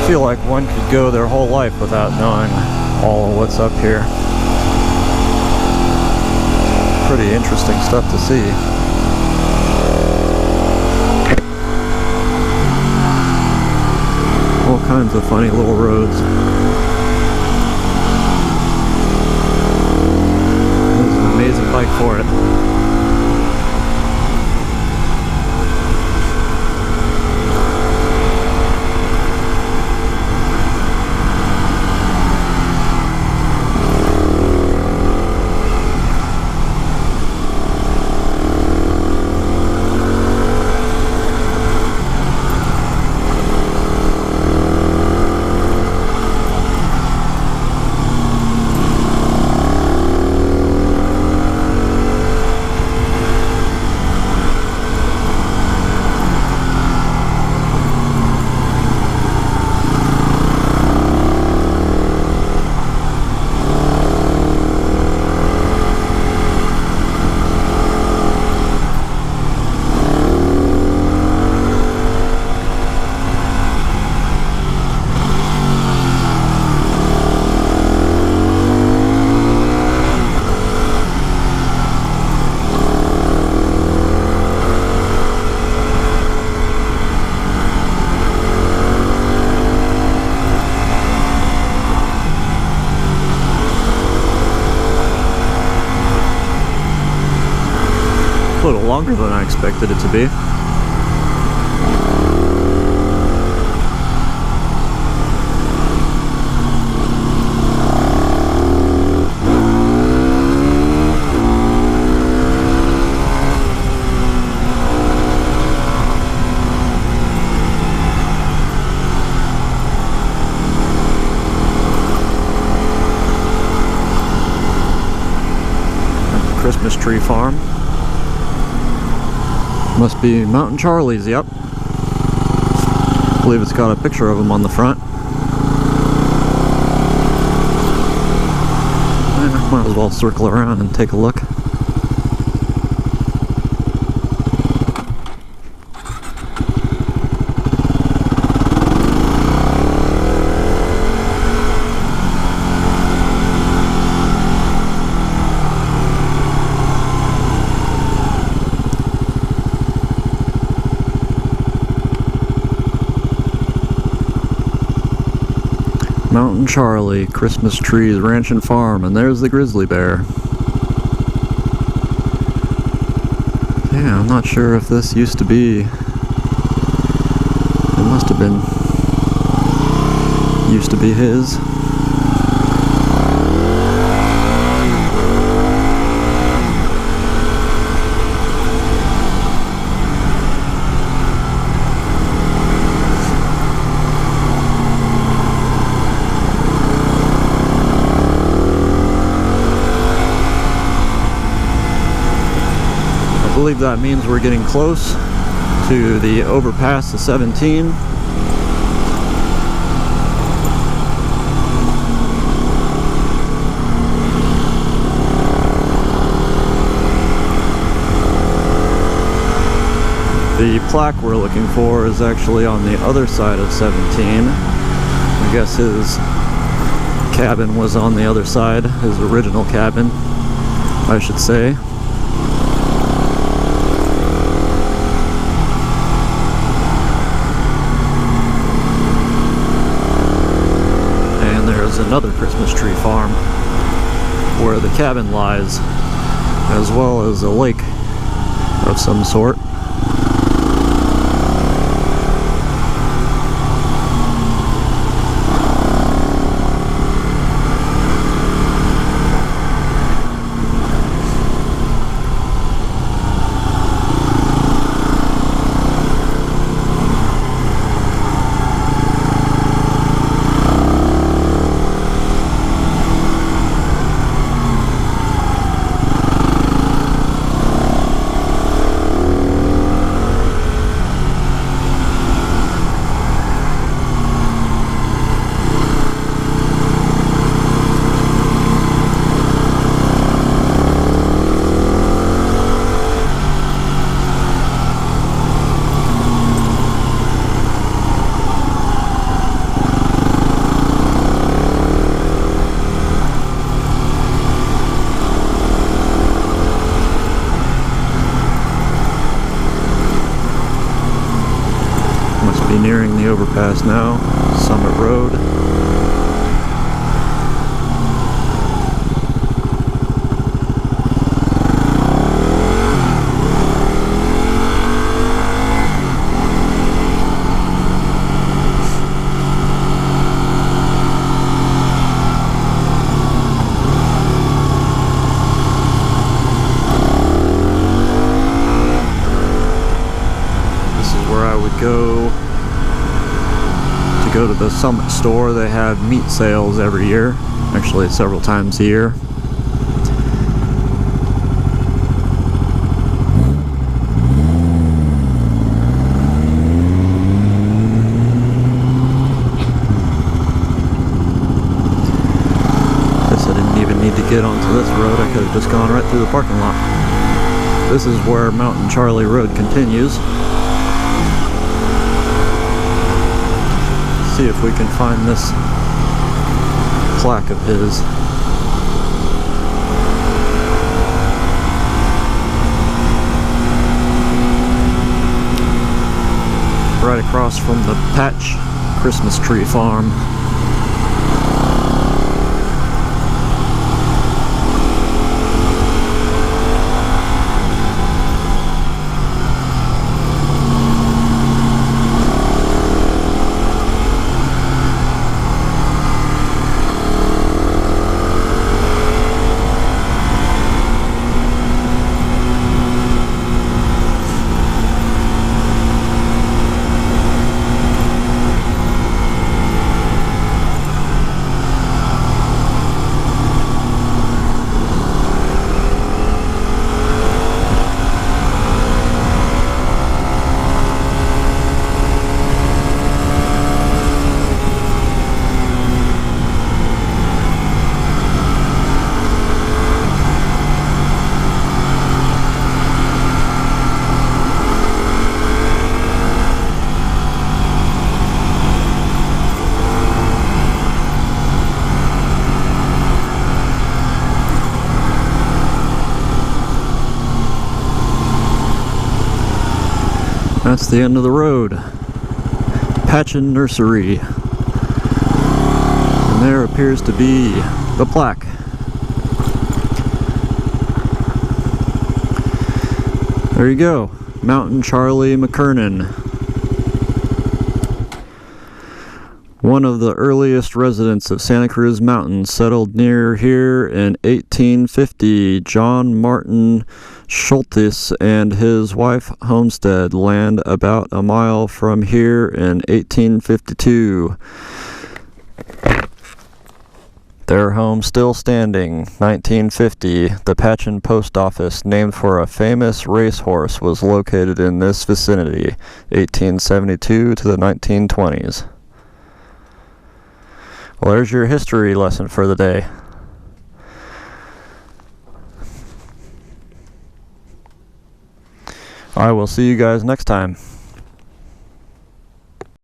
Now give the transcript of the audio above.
feel like one could go their whole life without knowing all of what's up here. Pretty interesting stuff to see. All kinds of funny little roads. This is an amazing bike for it. A little longer than I expected it to be. Christmas tree farm. Must be Mountain Charlie's, yep. I believe it's got a picture of him on the front. Might as well circle around and take a look. Mountain Charlie, Christmas trees, ranch and farm, and there's the grizzly bear. Yeah, I'm not sure if this used to be... It must have been... used to be his. I believe that means we're getting close to the overpass of 17. The plaque we're looking for is actually on the other side of 17. I guess his cabin was on the other side, his original cabin, I should say. Another Christmas tree farm where the cabin lies, as well as a lake of some sort. Be nearing the overpass now, Summit Road. Go to the Summit store. They have meat sales every year, actually several times a year. Guess I didn't even need to get onto this road. I could have just gone right through the parking lot. This is where Mountain Charlie Road continues. See if we can find this plaque of his. Right across from the Patch Christmas Tree Farm. That's the end of the road. Patchen Nursery. And there appears to be the plaque. There you go. Mountain Charlie McKernan. One of the earliest residents of Santa Cruz Mountains, settled near here in 1850. John Martin Schultes and his wife homestead land about a mile from here in 1852. Their home still standing. 1950, the Patchen Post Office, named for a famous racehorse, was located in this vicinity. 1872 to the 1920s. Well, there's your history lesson for the day. I will see you guys next time.